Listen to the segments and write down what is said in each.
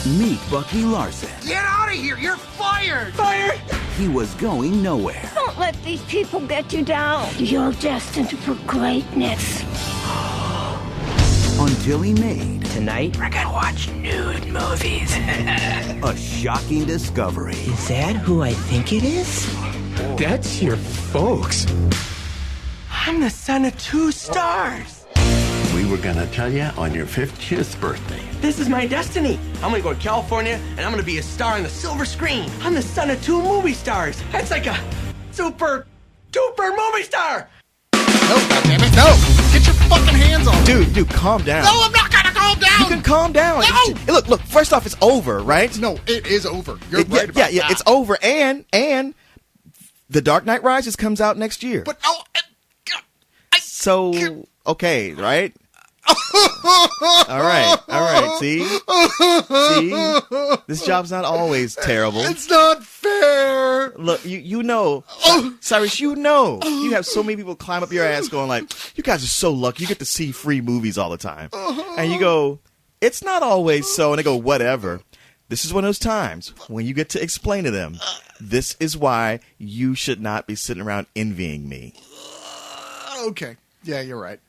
Meet Bucky Larson. Get out of here! You're fired! Fired? He was going nowhere. Don't let these people get you down. You're destined for greatness. Until he made Tonight, we're gonna watch nude movies. a shocking discovery. Is that who I think it is? That's your folks. I'm the son of 2 stars. We were gonna tell you on your 50th birthday. This is my destiny. I'm gonna go to California, and I'm gonna be a star on the silver screen. I'm the son of 2 movie stars. That's like a super duper movie star. No, goddammit, no! Get your fucking hands off! Dude, calm down. No, I'm not gonna calm down! You can calm down. No! Look, first off, it's over, right? No, it is over. You're right about that. Yeah, it's over. And The Dark Knight Rises comes out next year. But, So, okay, right? All right. See? This job's not always terrible. It's not fair! Look, you know, Cyrus, you have so many people climb up your ass going like, you guys are so lucky. You get to see free movies all the time. And you go, it's not always so. And they go, whatever. This is one of those times when you get to explain to them, this is why you should not be sitting around envying me. Okay. Yeah, you're right.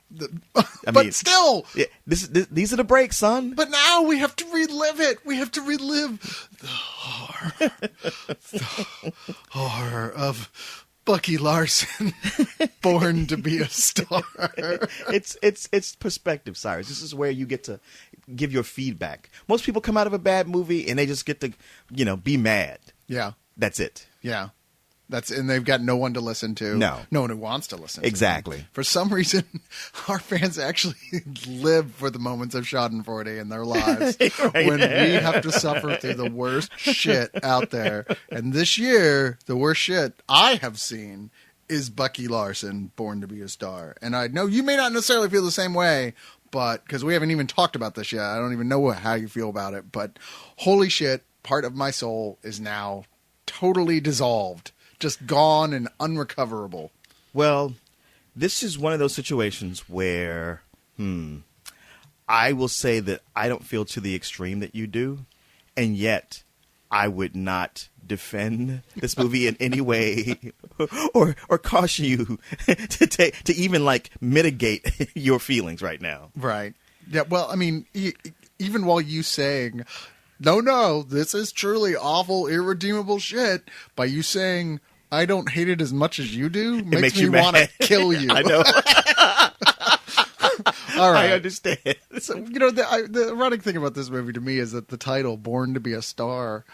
I But mean, still! Yeah, these are the breaks, son. But now we have to relive it. We have to relive the horror of Bucky Larson, born to be a star. It's perspective, Cyrus. This is where you get to give your feedback. Most people come out of a bad movie and they just get to, be mad. Yeah, That's it. yeah. And they've got no one to listen to. No one who wants to listen. Exactly. To them. For some reason, our fans actually live for the moments of Schadenfreude in their lives when we have to suffer through the worst shit out there. And this year, the worst shit I have seen is Bucky Larson, Born to be a Star. And I know you may not necessarily feel the same way, but because we haven't even talked about this yet, I don't even know how you feel about it. But holy shit, part of my soul is now totally dissolved. Just gone and unrecoverable. Well, this is one of those situations where, I will say that I don't feel to the extreme that you do, and yet I would not defend this movie in any way or caution you to even mitigate your feelings right now. Right. Yeah. Well, I mean, even while you saying, no, this is truly awful, irredeemable shit, by you saying, I don't hate it as much as you do, makes me want to kill you. I know. All right. I understand. So, the ironic thing about this movie to me is that the title, Born to be a Star,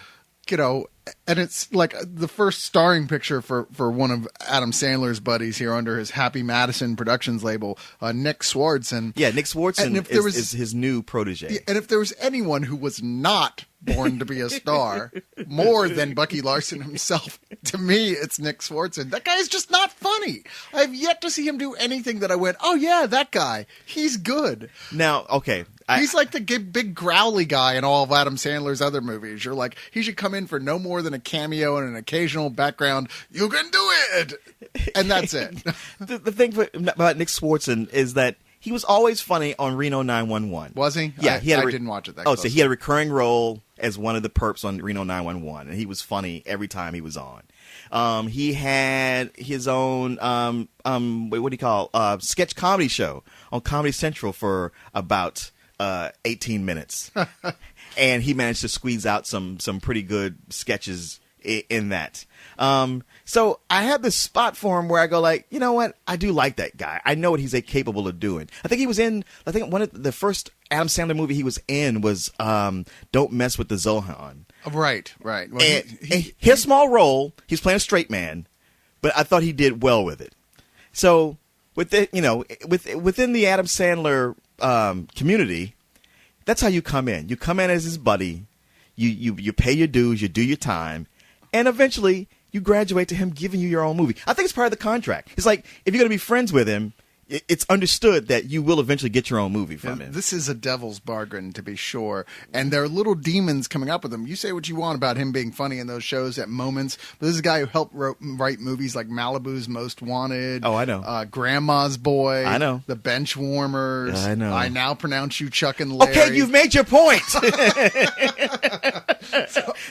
and it's like the first starring picture for one of Adam Sandler's buddies here under his Happy Madison Productions label, Nick Swardson. Yeah, Nick Swardson is his new protege. And if there was anyone who was not born to be a star more than Bucky Larson himself, to me, it's Nick Swardson. That guy is just not funny. I've yet to see him do anything that I went, oh yeah, that guy, he's good. Now, okay. He's like the big growly guy in all of Adam Sandler's other movies. You're like, he should come in for no more than a cameo and an occasional background. You can do it! And that's it. The thing about Nick Swardson is that he was always funny on Reno 911. Was he? Yeah, I didn't watch it that close. So he had a recurring role as one of the perps on Reno 911, and he was funny every time he was on. He had his own sketch comedy show on Comedy Central for about 18 minutes. And he managed to squeeze out some pretty good sketches in that. So I have this spot for him where I go like, you know what? I do like that guy. I know what he's capable of doing. I think one of the first Adam Sandler movie he was in was Don't Mess with the Zohan. Right. Well, and he had a small role. He's playing a straight man, but I thought he did well with it. So within the Adam Sandler community, that's how you come in. You come in as his buddy. You pay your dues. You do your time, and eventually you graduate to him giving you your own movie. I think it's part of the contract. It's like if you're going to be friends with him, it's understood that you will eventually get your own movie from him. This is a devil's bargain, to be sure. And there are little demons coming up with him. You say what you want about him being funny in those shows at moments, but this is a guy who helped write movies like Malibu's Most Wanted. Oh, I know. Grandma's Boy. I know. The Benchwarmers. I know. I Now Pronounce You Chuck and Larry. Okay, you've made your point.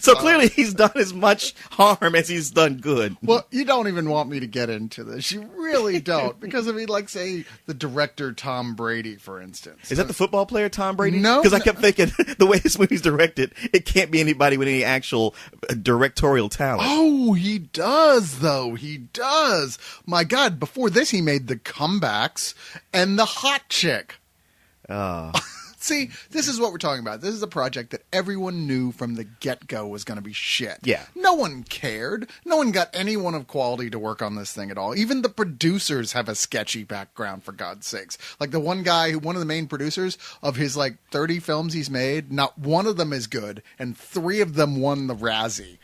So clearly he's done as much harm as he's done good. Well, you don't even want me to get into this. You really don't. Because, I mean, like, say, the director Tom Brady, for instance. Is that the football player Tom Brady? No. Because I kept thinking, the way this movie's directed, it can't be anybody with any actual directorial talent. Oh, he does, though. He does. My God, before this, he made The Comebacks and The Hot Chick. See, this is what we're talking about. This is a project that everyone knew from the get-go was going to be shit. Yeah. No one cared. No one got anyone of quality to work on this thing at all. Even the producers have a sketchy background, for God's sakes. Like the one guy, one of the main producers of his like 30 films he's made, not one of them is good, and 3 of them won the Razzie.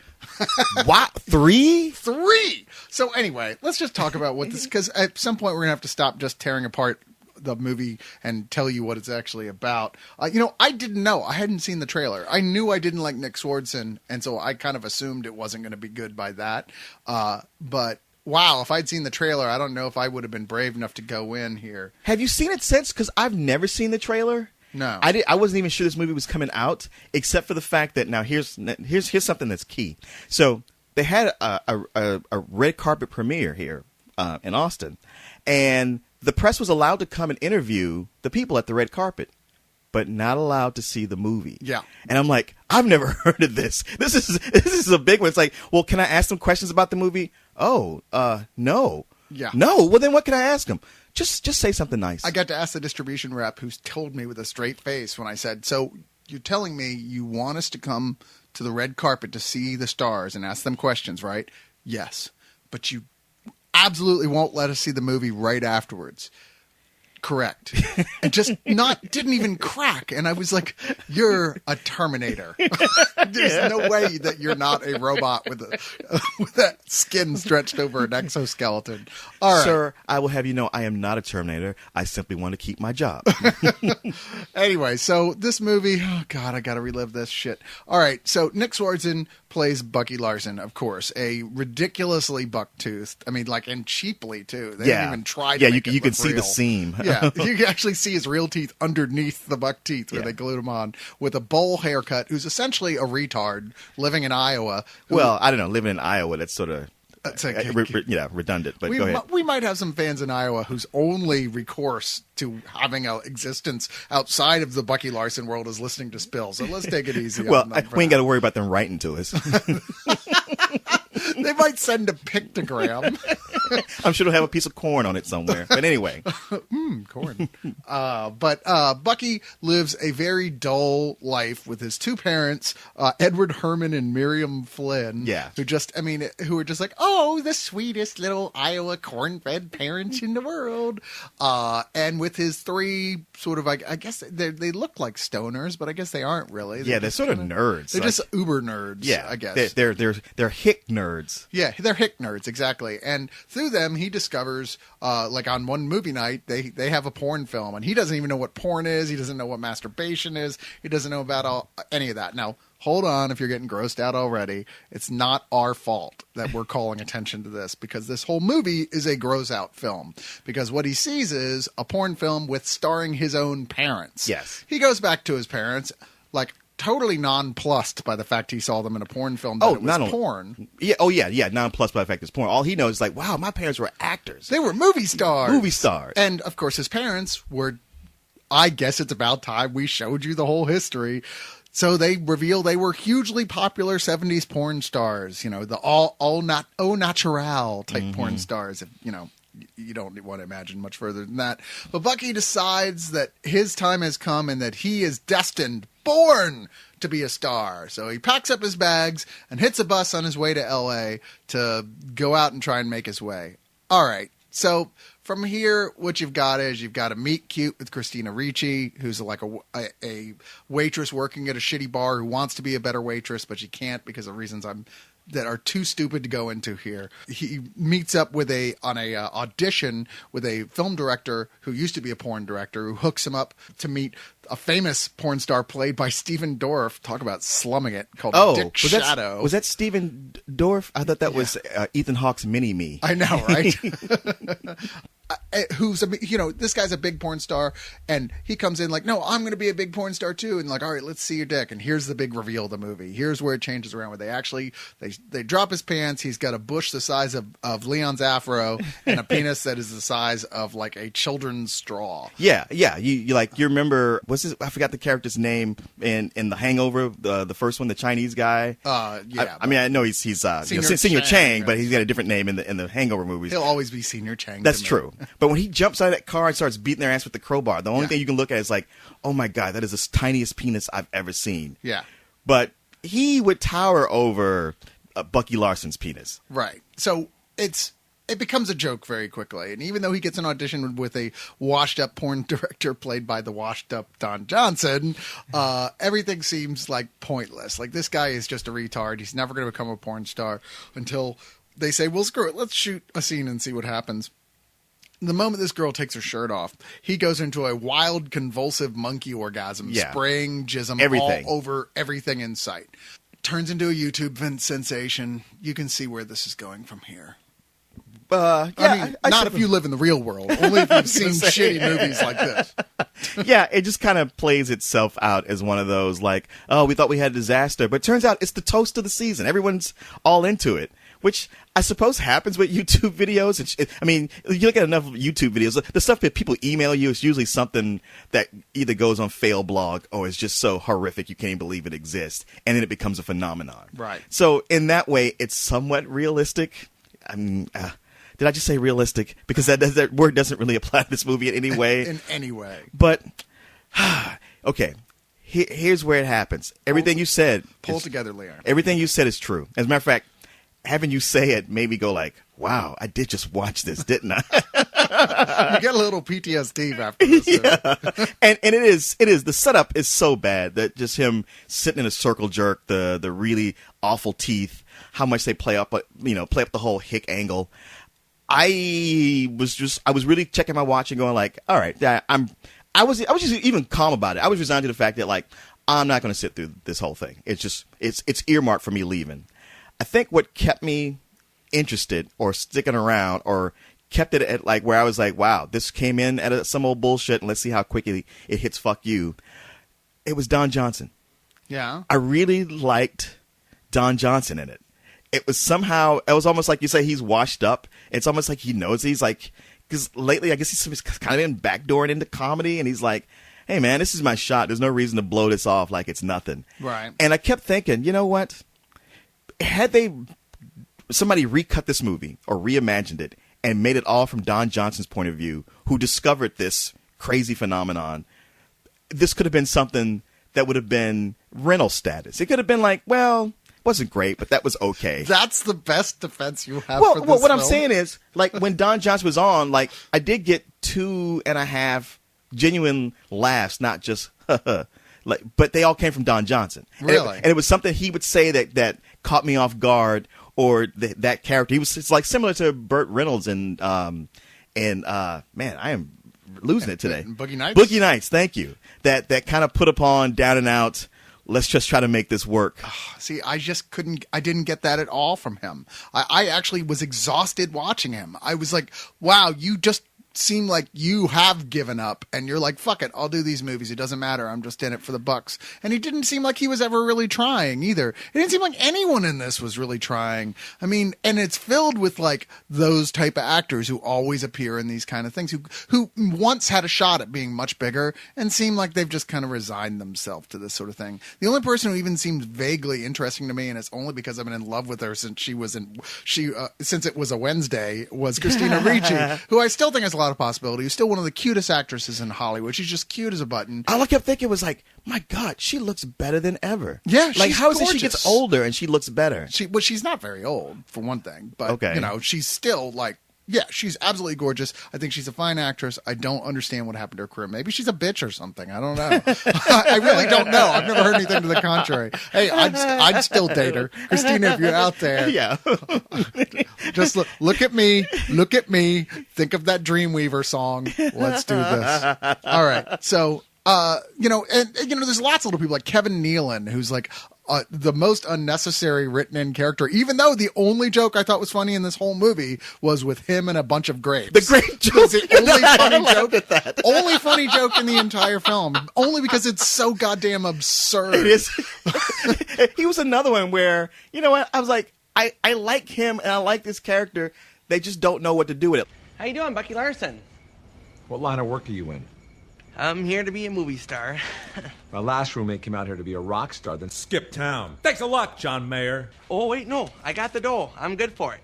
What? 3? 3! So anyway, let's just talk about what this, because at some point we're going to have to stop just tearing apart the movie and tell you what it's actually about. I didn't know. I hadn't seen the trailer. I knew I didn't like Nick Swardson, and so I kind of assumed it wasn't going to be good by that. But wow, if I'd seen the trailer, I don't know if I would have been brave enough to go in here. Have you seen it since? Because I've never seen the trailer. No. I wasn't even sure this movie was coming out, except for the fact that now here's something that's key. So they had a red carpet premiere here in Austin, and the press was allowed to come and interview the people at the red carpet, but not allowed to see the movie. Yeah. And I'm like, I've never heard of this. This is a big one. It's like, well, can I ask them questions about the movie? Oh, no. Yeah. No. Well, then what can I ask them? Just say something nice. I got to ask the distribution rep, who's told me with a straight face when I said, so you're telling me you want us to come to the red carpet to see the stars and ask them questions, right? Yes. But you absolutely won't let us see the movie right afterwards. Correct. And just didn't even crack. And I was like, you're a Terminator. There's no way that you're not a robot with that skin stretched over an exoskeleton. All right. Sir, I will have you know I am not a Terminator. I simply want to keep my job. Anyway, so this movie, oh God, I got to relive this shit. All right, so Nick Swardson plays Bucky Larson, of course, a ridiculously buck-toothed, I mean, like, and cheaply, too. They didn't even try to make it you can look see the real. seam. Yeah, you can actually see his real teeth underneath the buck teeth where Yeah. they glued him on, with a bowl haircut, who's essentially a retard living in Iowa. Well, I don't know. Living in Iowa, that's sort of redundant. But go ahead. We might have some fans in Iowa whose only recourse to having an existence outside of the Bucky Larson world is listening to Spill. So let's take it easy. Well, on them for we ain't now. got to worry about them writing to us. They might send a pictogram. I'm sure they'll have a piece of corn on it somewhere. But anyway. Corn. But Bucky lives a very dull life with his 2 parents, Edward Herman and Miriam Flynn. Yeah. Who are just like, oh, the sweetest little Iowa corn-fed parents in the world. And with his 3 sort of, I guess they look like stoners, but I guess they aren't really. Yeah, they're sort of nerds. They're like, just uber nerds, yeah, I guess. They're hick nerds. Yeah, they're hick nerds, exactly. And through them, he discovers, like on one movie night, they have a porn film, and he doesn't even know what porn is. He doesn't know what masturbation is. He doesn't know about any of that. Now, hold on if you're getting grossed out already. It's not our fault that we're calling attention to this, because this whole movie is a gross out film. Because what he sees is a porn film with starring his own parents. Yes. He goes back to his parents, like, totally nonplussed by the fact he saw them in a porn film. That it was porn. Yeah. Oh, yeah. Nonplussed by the fact it's porn. All he knows is like, wow, my parents were actors. They were movie stars. Movie stars. And, of course, his parents were, I guess it's about time we showed you the whole history. So they reveal they were hugely popular 70s porn stars, the au natural type porn stars, if, you don't want to imagine much further than that. But Bucky decides that his time has come and that he is destined, born to be a star. So he packs up his bags and hits a bus on his way to L.A. to go out and try and make his way. All right. So from here, what you've got is you've got a meet cute with Christina Ricci, who's like a waitress working at a shitty bar who wants to be a better waitress, but she can't because of reasons I'm that are too stupid to go into here. He meets up with on a audition with a film director who used to be a porn director, who hooks him up to meet a famous porn star played by Stephen Dorff. Talk about slumming it, called Dick Shadow. Was that Stephen Dorff? I thought that was Ethan Hawke's Mini-Me. I know, right? Who's this guy's a big porn star, and he comes in like, no, I'm going to be a big porn star too, and like, all right, let's see your dick. And here's the big reveal of the movie. Here's where it changes around, where they drop his pants. He's got a bush the size of Leon's afro and a penis that is the size of like a children's straw. Yeah. You remember, I forgot the character's name in The Hangover, the first one, the Chinese guy. I know he's Senior Chang, but he's got a different name in the Hangover movies. He'll always be Senior Chang. That's true. But when he jumps out of that car and starts beating their ass with the crowbar, the only thing you can look at is like, oh my God, that is the tiniest penis I've ever seen. Yeah. But he would tower over Bucky Larson's penis. Right. So it becomes a joke very quickly. And even though he gets an audition with a washed-up porn director played by the washed-up Don Johnson, everything seems like pointless. Like, this guy is just a retard. He's never going to become a porn star until they say, well, screw it. Let's shoot a scene and see what happens. The moment this girl takes her shirt off, he goes into a wild, convulsive monkey orgasm, spraying jism all over everything in sight. Turns into a YouTube sensation. You can see where this is going from here. Not if you live in the real world. Only if you've seen shitty movies like this. Yeah, it just kind of plays itself out as one of those like, oh, we thought we had a disaster, but it turns out it's the toast of the season. Everyone's all into it. Which I suppose happens with YouTube videos. You look at enough YouTube videos, the stuff that people email you is usually something that either goes on fail blog or is just so horrific you can't even believe it exists, and then it becomes a phenomenon. Right. So in that way, it's somewhat realistic. Did I just say realistic? Because that word doesn't really apply to this movie in any way. In any way. But, okay. Here's where it happens. Everything you said. Pull together, Leon. Everything you said is true. As a matter of fact, having you say it made me go like, wow, I did just watch this, didn't I? You get a little PTSD after this. Yeah. And it is, the setup is so bad that just him sitting in a circle jerk, the really awful teeth, how much they play up the whole hick angle. I was really checking my watch and going like, all right, I was just even calm about it. I was resigned to the fact that like, I'm not going to sit through this whole thing. It's just, it's earmarked for me leaving. I think what kept me interested or sticking around or kept it at like where I was like, wow, this came in at some old bullshit and let's see how quickly it hits fuck you. It was Don Johnson. Yeah. I really liked Don Johnson in it. It was almost like you say he's washed up. It's almost like he knows he's like, because lately I guess he's kind of been backdooring into comedy and he's like, hey man, this is my shot. There's no reason to blow this off like it's nothing. Right. And I kept thinking, you know what? Had somebody recut this movie or reimagined it and made it all from Don Johnson's point of view, who discovered this crazy phenomenon, this could have been something that would have been rental status. It could have been like, well, wasn't great, but that was okay. That's the best defense you have for this what film. I'm saying is, like, when Don Johnson was on, like, I did get 2.5 genuine laughs, not just, like, but they all came from Don Johnson. Really? And it was something he would say that caught me off guard, or that character. It's like similar to Burt Reynolds and man, I am losing it today. Boogie Nights? Boogie Nights, thank you. That kind of put upon, down and out, let's just try to make this work. See, I didn't get that at all from him. I actually was exhausted watching him. I was like, wow, you just seem like you have given up and you're like, fuck it, I'll do these movies. It doesn't matter. I'm just in it for the bucks. And he didn't seem like he was ever really trying either. It didn't seem like anyone in this was really trying. I mean, and it's filled with like those type of actors who always appear in these kind of things, who once had a shot at being much bigger and seem like they've just kind of resigned themselves to this sort of thing. The only person who even seems vaguely interesting to me, and it's only because I've been in love with her since since it was a Wednesday, was Christina Ricci, who I still think has a lot of possibility. Who's still one of the cutest actresses in Hollywood. She's just cute as a button. All I kept thinking was like, my God, she looks better than ever. Yeah, like she's how is gorgeous. it she gets older and she looks better? She's not very old for one thing, but okay. she's still like Yeah, she's absolutely gorgeous. I think she's a fine actress. I don't understand what happened to her career. Maybe she's a bitch or something. I don't know. I really don't know. I've never heard anything to the contrary. Hey, I'd still date her. Christina, if you're out there, Yeah. just look at me. Look at me. Think of that Dreamweaver song. Let's do this. All right. So, there's lots of little people like Kevin Nealon, who's like the most unnecessary written-in character, even though the only joke I thought was funny in this whole movie was with him and a bunch of grapes. The grape joke. The only funny joke. Only funny joke in the entire film. Only because it's so goddamn absurd. It is. He was another one where, you know what? I was like, I like him and I like this character. They just don't know what to do with it. How you doing, Bucky Larson? What line of work are you in? I'm here to be a movie star. My last roommate came out here to be a rock star, then Skip town. Thanks a lot, John Mayer. Oh, wait, no. I got the dough. I'm good for it.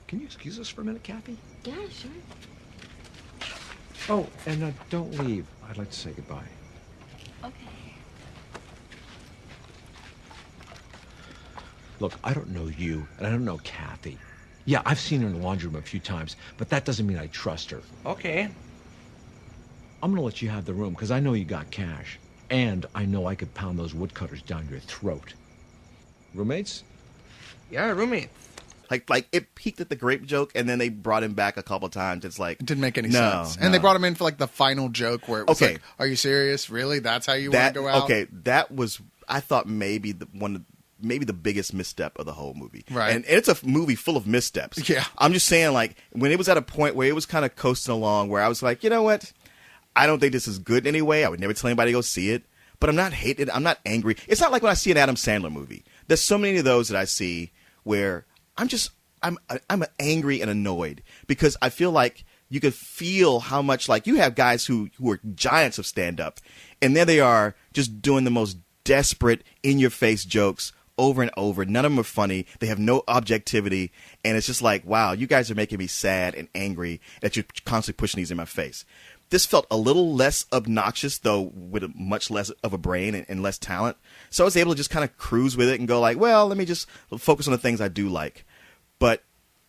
Can you excuse us for a minute, Kathy? Yeah, sure. Oh, and don't leave. I'd like to say goodbye. Okay. Look, I don't know you, and I don't know Kathy. Yeah, I've seen her in the laundry room a few times, but that doesn't mean I trust her. Okay. I'm gonna let you have the room, because I know you got cash. And I know I could pound those woodcutters down your throat. Roommates? Yeah, roommates. Like it peaked at the grape joke, and then they brought him back a couple times. It's like It didn't make any No, sense. no. And they brought him in for like the final joke where it was Okay. like, are you serious? Really? That's how you want to go out? Okay, that was, I thought, maybe maybe the biggest misstep of the whole movie. Right. And it's a movie full of missteps. Yeah. I'm just saying, like, when it was at a point where it was kind of coasting along, where I was like, you know what? I don't think this is good anyway. I would never tell anybody to go see it. But I'm not hating it. I'm not angry. It's not like when I see an Adam Sandler movie. There's so many of those that I see where I'm angry and annoyed because I feel like you could feel how much, like, you have guys who are giants of stand-up, and there they are just doing the most desperate, in-your-face jokes over and over. None of them are funny. They have no objectivity, and it's just like, wow, you guys are making me sad and angry that you're constantly pushing these in my face. This felt a little less obnoxious, though, with much less of a brain and less talent. So I was able to just kind of cruise with it and go like, well, let me just focus on the things I do like. But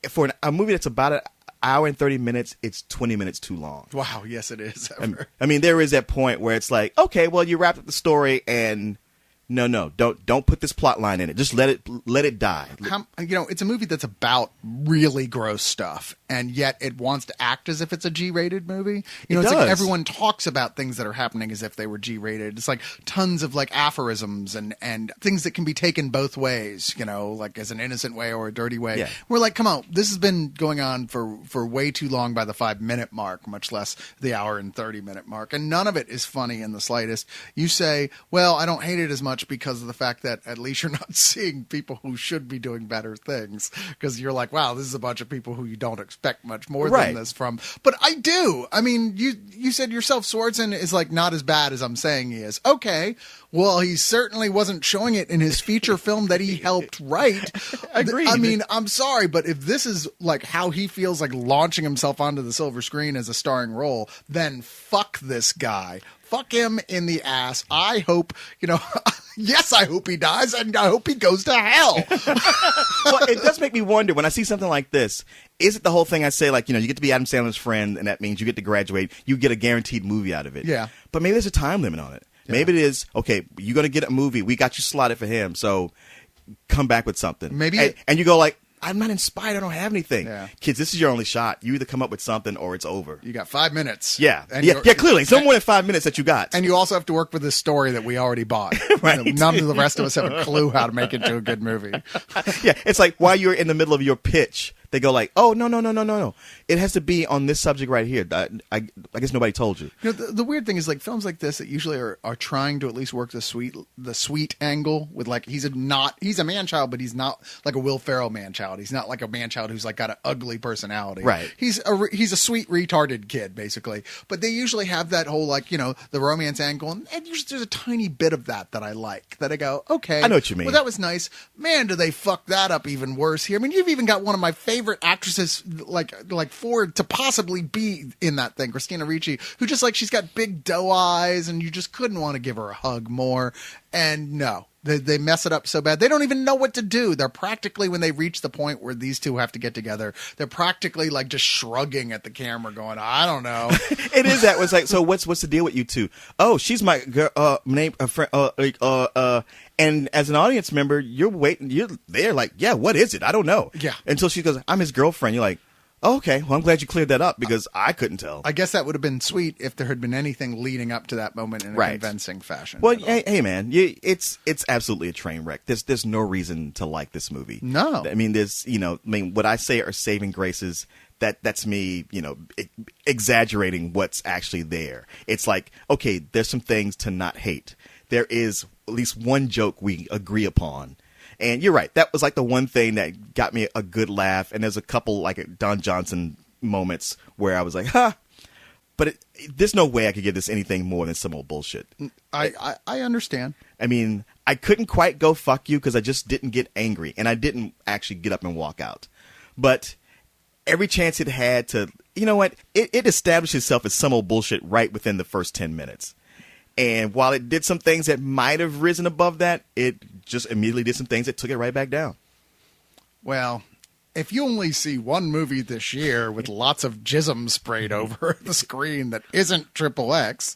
for a movie that's about an hour and 30 minutes, it's 20 minutes too long. Wow, yes, it is. I mean, there is that point where it's like, okay, well, you wrapped up the story, and no, don't put this plot line in it. Just let it die. It's a movie that's about really gross stuff, and yet it wants to act as if it's a G-rated movie. It's like does. everyone talks about things that are happening as if they were G-rated. It's like tons of like aphorisms and things that can be taken both ways, like as an innocent way or a dirty way. Yeah. We're like, come on, this has been going on for way too long by the 5-minute mark, much less the hour and 30-minute mark, and none of it is funny in the slightest. You say, well, I don't hate it as much because of the fact that at least you're not seeing people who should be doing better things, because you're like, wow, this is a bunch of people who you don't expect much more Right. than this from. But I do. I mean, you said yourself Swartzen is like not as bad as I'm saying he is. Okay, well, he certainly wasn't showing it in his feature film that he helped write. Agreed. I mean, I'm sorry, but if this is like how he feels like launching himself onto the silver screen as a starring role, then fuck this guy. Fuck him in the ass. I hope, yes, I hope he dies, and I hope he goes to hell. Well, it does make me wonder when I see something like this. Is it the whole thing I say, like, you get to be Adam Sandler's friend, and that means you get to graduate, you get a guaranteed movie out of it. Yeah. But maybe there's a time limit on it. Yeah. Maybe it is, okay, you're going to get a movie. We got you slotted for him, so come back with something. Maybe and you go like, I'm not inspired. I don't have anything. Yeah. Kids, this is your only shot. You either come up with something or it's over. You got 5 minutes. Yeah. And Yeah, clearly. It's no more than 5 minutes that you got. And you also have to work with this story that we already bought. Right. None of the rest of us have a clue how to make it to a good movie. Yeah, it's like while you're in the middle of your pitch, they go like, oh, no. It has to be on this subject right here. I guess nobody told you. The weird thing is, like, films like this that usually are trying to at least work the sweet angle with, like, he's a man-child, but he's not like a Will Ferrell man-child. He's not like a man-child who's like got an ugly personality. Right. He's a sweet retarded kid, basically. But they usually have that whole, like, the romance angle, and usually there's a tiny bit of that I like. That I go, okay, I know what you mean. Well, that was nice. Man, do they fuck that up even worse here? I mean, you've even got one of my favorite actresses, like Ford, to possibly be in that thing, Christina Ricci, who just, like, she's got big doe eyes, and you just couldn't want to give her a hug more. And no, They mess it up so bad. They don't even know what to do. They're practically, when they reach the point where these two have to get together, they're practically like just shrugging at the camera going, I don't know. It is that. It's like, so what's the deal with you two? Oh, she's my girl, name, friend, and as an audience member, you're there like, yeah, what is it? I don't know. Yeah. Until she goes, I'm his girlfriend. You're like, oh, okay, well, I'm glad you cleared that up because I couldn't tell. I guess that would have been sweet if there had been anything leading up to that moment in a Right. convincing fashion. Well, hey, man, it's absolutely a train wreck. There's no reason to like this movie. No. I mean, what I say are saving graces. That's me, exaggerating what's actually there. It's like, okay, there's some things to not hate. There is at least one joke we agree upon. And you're right. That was like the one thing that got me a good laugh. And there's a couple like Don Johnson moments where I was like, ha. But there's no way I could give this anything more than some old bullshit. I understand. I mean, I couldn't quite go fuck you because I just didn't get angry. And I didn't actually get up and walk out. But every chance it had to, you know what? It established itself as some old bullshit right within the first 10 minutes. And while it did some things that might have risen above that, it just immediately did some things that took it right back down. Well, if you only see one movie this year with lots of jism sprayed over the screen that isn't XXX,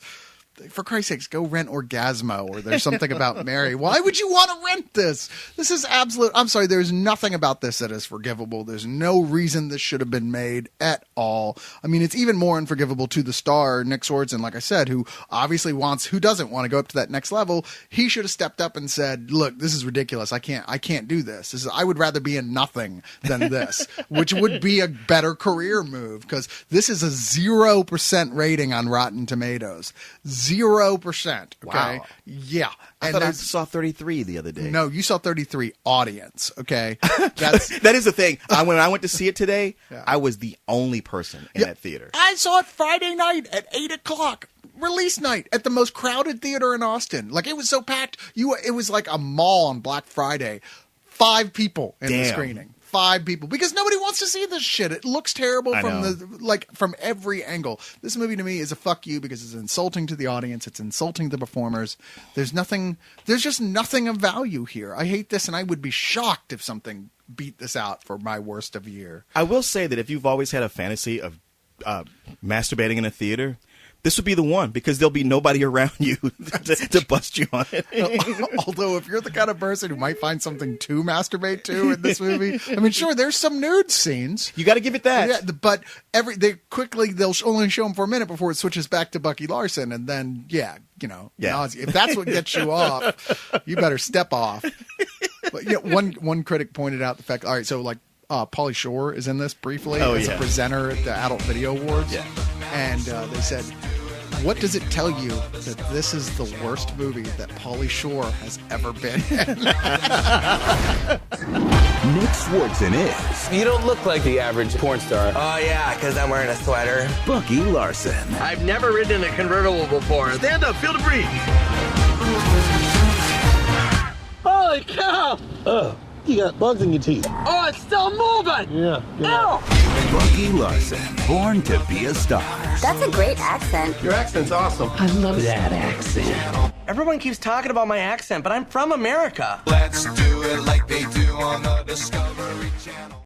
for Christ's sakes, go rent Orgasmo, or there's something about Mary. Why would you want to rent this? This is absolute. I'm sorry. There's nothing about this that is forgivable. There's no reason this should have been made at all. I mean, it's even more unforgivable to the star, Nick Swardson, like I said, who obviously who doesn't want to go up to that next level. He should have stepped up and said, look, this is ridiculous. I can't do this. I would rather be in nothing than this, which would be a better career move, because this is a 0% rating on Rotten Tomatoes. 0%. Okay. Wow. Yeah. I thought I saw 33 the other day. No, you saw 33 audience. Okay. That is the thing. When I went to see it today, Yeah. I was the only person in that theater. I saw it Friday night at 8:00. Release night at the most crowded theater in Austin. Like, it was so packed. It was like a mall on Black Friday. 5 people in the screening. 5 people, because nobody wants to see this shit. It looks terrible from every angle. This movie to me is a fuck you, because it's insulting to the audience. It's insulting to the performers. There's just nothing of value here. I hate this, and I would be shocked if something beat this out for my worst of year. I will say that if you've always had a fantasy of masturbating in a theater, this would be the one, because there'll be nobody around you to bust you on it. Although, if you're the kind of person who might find something to masturbate to in this movie, I mean, sure, there's some nude scenes. You got to give it that. Yeah, but they'll only show them for a minute before it switches back to Bucky Larson, and then nausea. If that's what gets you off, you better step off. But one critic pointed out the fact. All right, so like Pauly Shore is in this briefly as a presenter at the Adult Video Awards. Yeah. And they said, what does it tell you that this is the worst movie that Pauly Shore has ever been in? Nick Swardson is You don't look like the average porn star. Oh, yeah, because I'm wearing a sweater. Bucky Larson. I've never ridden in a convertible before. Stand up, feel the breeze. Holy cow! You got bugs in your teeth. Oh, it's still moving! Yeah. Ew! Bucky Larson, born to be a star. That's a great accent. Your accent's awesome. I love that accent. Everyone keeps talking about my accent, but I'm from America. Let's do it like they do on the Discovery Channel.